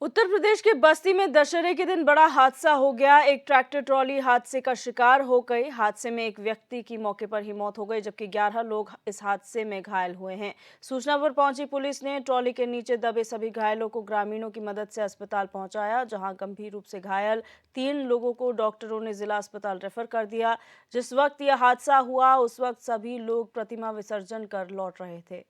उत्तर प्रदेश के बस्ती में दशहरे के दिन बड़ा हादसा हो गया। एक ट्रैक्टर ट्रॉली हादसे का शिकार हो गई। हादसे में एक व्यक्ति की मौके पर ही मौत हो गई, जबकि 11 लोग इस हादसे में घायल हुए हैं। सूचना पर पहुंची पुलिस ने ट्रॉली के नीचे दबे सभी घायलों को ग्रामीणों की मदद से अस्पताल पहुंचाया, जहां गंभीर रूप से घायल 3 लोगों को डॉक्टरों ने जिला अस्पताल रेफर कर दिया। जिस वक्त यह हादसा हुआ उस वक्त सभी लोग प्रतिमा विसर्जन कर लौट रहे थे।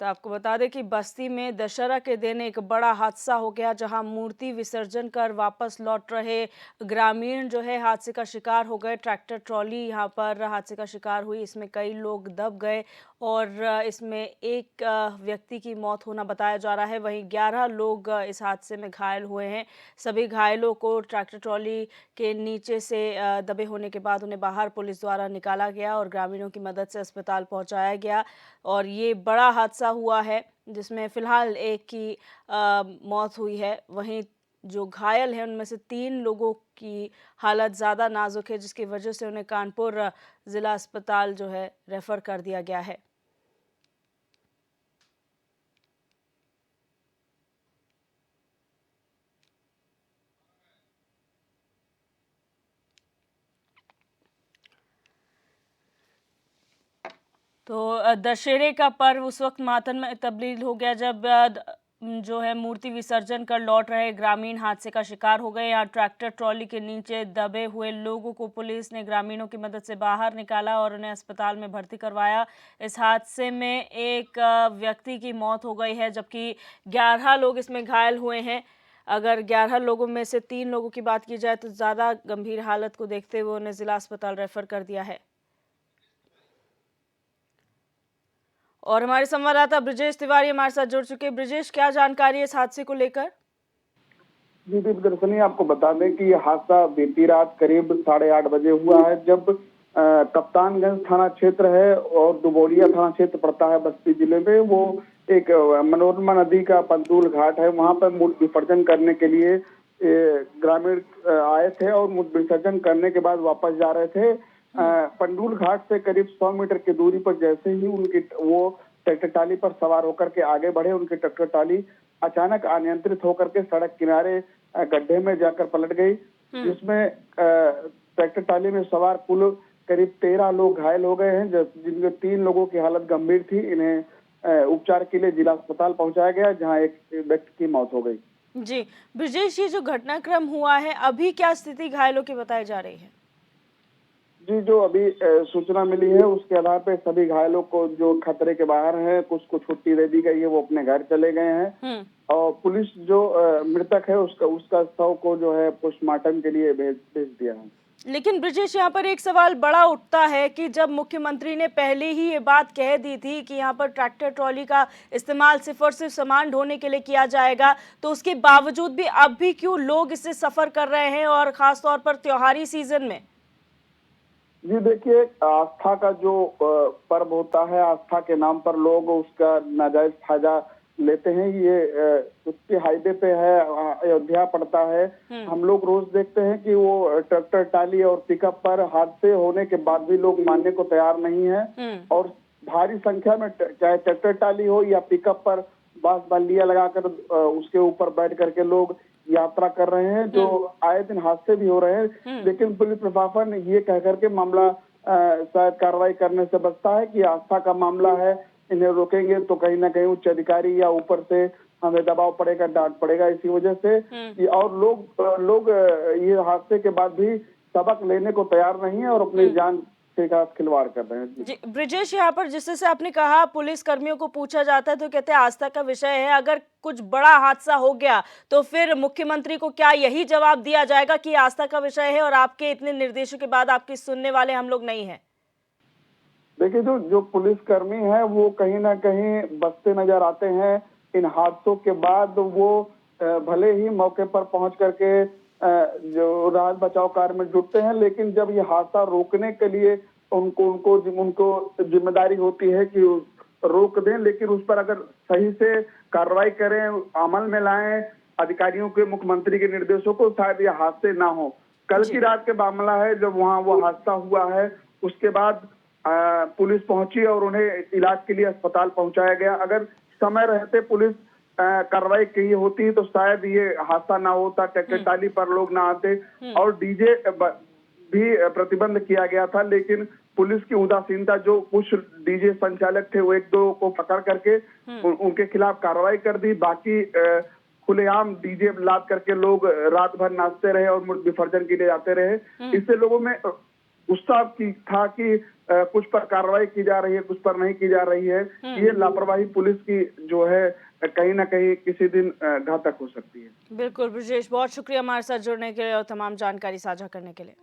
तो आपको बता दें कि बस्ती में दशहरा के दिन एक बड़ा हादसा हो गया, जहां मूर्ति विसर्जन कर वापस लौट रहे ग्रामीण जो है हादसे का शिकार हो गए। ट्रैक्टर ट्रॉली यहां पर हादसे का शिकार हुई, इसमें कई लोग दब गए और इसमें एक व्यक्ति की मौत होना बताया जा रहा है। वहीं 11 लोग इस हादसे में घायल हुए हैं। सभी घायलों को ट्रैक्टर ट्रॉली के नीचे से दबे होने के बाद उन्हें बाहर पुलिस द्वारा निकाला गया और ग्रामीणों की मदद से अस्पताल पहुंचाया गया। और ये बड़ा हादसा हुआ है, जिसमें फिलहाल एक की मौत हुई है। वहीं जो घायल हैं उनमें से 3 लोगों की हालत ज़्यादा नाजुक है, जिसकी वजह से उन्हें कानपुर ज़िला अस्पताल जो है रेफर कर दिया गया है। तो दशहरे का पर्व उस वक्त मातम में तब्दील हो गया जब जो है मूर्ति विसर्जन कर लौट रहे ग्रामीण हादसे का शिकार हो गए। यहाँ ट्रैक्टर ट्रॉली के नीचे दबे हुए लोगों को पुलिस ने ग्रामीणों की मदद से बाहर निकाला और उन्हें अस्पताल में भर्ती करवाया। इस हादसे में एक व्यक्ति की मौत हो गई है, जबकि 11 लोग इसमें घायल हुए हैं। अगर 11 लोगों में से 3 लोगों की बात की जाए तो ज़्यादा गंभीर हालत को देखते हुए उन्हें जिला अस्पताल रेफर कर दिया है। और हमारे संवाददाता ब्रिजेश तिवारी हमारे साथ जुड़ चुके हैं। ब्रिजेश, क्या जानकारी है इस हादसे को लेकर? जी दरअसल आपको बता दें कि यह हादसा बीती रात करीब 8:30 बजे हुआ है, जब कप्तानगंज थाना क्षेत्र है और दुबौलिया थाना क्षेत्र पड़ता है बस्ती जिले में। वो एक मनोरमा नदी का पंतुल घाट है, वहां पर मूर्ति विसर्जन करने के लिए ग्रामीण आए थे और मूर्ति विसर्जन करने के बाद वापस जा रहे थे। पंडुल घाट से करीब 100 मीटर की दूरी पर जैसे ही उनकी वो ट्रैक्टर ट्राली पर सवार होकर के आगे बढ़े, उनकी ट्रैक्टर ट्राली अचानक अनियंत्रित होकर के सड़क किनारे गड्ढे में जाकर पलट गई, जिसमें ट्रैक्टर ट्राली में सवार कुल करीब 13 लोग घायल हो गए हैं, जिनमें 3 लोगों की हालत गंभीर थी। इन्हें उपचार के लिए जिला अस्पताल पहुंचाया गया, जहां एक व्यक्ति की मौत हो गई। जी ब्रिजेश, ये जो घटनाक्रम हुआ है, अभी क्या स्थिति घायलों की बताई जा रही है? जी, जो अभी सूचना मिली है उसके आधार पर सभी घायलों को जो खतरे के बाहर हैं, कुछ को छुट्टी दे दी गई है, वो अपने घर चले गए हैं। और पुलिस जो मृतक है उसका शव को जो है पोस्टमार्टम के लिए भेज दिया है। लेकिन ब्रिजेश, यहाँ पर एक सवाल बड़ा उठता है कि जब मुख्यमंत्री ने पहले ही ये बात कह दी थी कि यहाँ पर ट्रैक्टर ट्रॉली का इस्तेमाल सिर्फ और सिर्फ सामान ढोने के लिए किया जाएगा, तो उसके बावजूद भी अब भी क्यों लोग इससे सफर कर रहे हैं, और खासतौर पर त्योहारी सीजन में? जी देखिए, आस्था का जो पर्व होता है, आस्था के नाम पर लोग उसका नाजायज फायदा लेते हैं। ये उसके हाईवे पे है, अयोध्या पड़ता है। हम लोग रोज देखते हैं कि वो ट्रैक्टर ट्राली और पिकअप पर हादसे होने के बाद भी लोग मानने को तैयार नहीं है और भारी संख्या में चाहे ट्रैक्टर ट्राली हो या पिकअप पर बांस बल्लियां लगाकर उसके ऊपर बैठ करके लोग यात्रा कर रहे हैं, जो आए दिन हादसे भी हो रहे हैं। लेकिन पुलिस प्रशासन ये कह करके मामला शायद कार्रवाई करने से बचता है कि आस्था का मामला है, इन्हें रोकेंगे तो कहीं ना कहीं उच्च अधिकारी या ऊपर से हमें दबाव पड़ेगा, डांट पड़ेगा। इसी वजह से और लोग ये हादसे के बाद भी सबक लेने को तैयार नहीं है और अपनी जान के साथ खिलवाड़ कर रहे हैं। जी ब्रिजेश, यहाँ पर जिस से आपने कहा पुलिस कर्मियों को पूछा जाता है तो कहते हैं आस्था का विषय है। अगर कुछ बड़ा हादसा हो गया तो फिर मुख्यमंत्री को क्या यही जवाब दिया जाएगा कि आस्था का विषय है और आपके इतने निर्देशों के बाद आपकी सुनने वाले हम लोग नहीं है? देखिए, जो पुलिसकर्मी है वो कहीं ना कहीं बचते नजर आते हैं। इन हादसों के बाद वो भले ही मौके पर पहुंच करके जो राहत बचाव कार्य में जुटते हैं, लेकिन जब ये हादसा रोकने के लिए उनको जिम्मेदारी होती है कि रोक दें, लेकिन उस पर अगर सही से कार्रवाई करें, अमल में लाएं अधिकारियों के, मुख्यमंत्री के निर्देशों को, शायद ये हादसे ना हो। कल की रात के मामला है जब वहां वो हादसा हुआ है, उसके बाद पुलिस पहुंची और उन्हें इलाज के लिए अस्पताल पहुंचाया गया। अगर समय रहते पुलिस कार्रवाई की होती तो शायद ये हादसा ना होता, टकटाली पर लोग ना आते और डीजे भी प्रतिबंध किया गया था। लेकिन पुलिस की उदासीनता, जो कुछ डीजे संचालक थे वो एक दो को पकड़ करके उनके खिलाफ कार्रवाई कर दी, बाकी खुलेआम डीजे लाद करके लोग रात भर नाचते रहे और विसर्जन के लिए जाते रहे। इससे लोगों में गुस्सा था कि कुछ पर कार्रवाई की जा रही है, कुछ पर नहीं की जा रही है। ये लापरवाही पुलिस की जो है कहीं ना कहीं किसी दिन घातक हो सकती है। बिल्कुल ब्रजेश, बहुत शुक्रिया हमारे साथ जुड़ने के लिए और तमाम जानकारी साझा करने के लिए।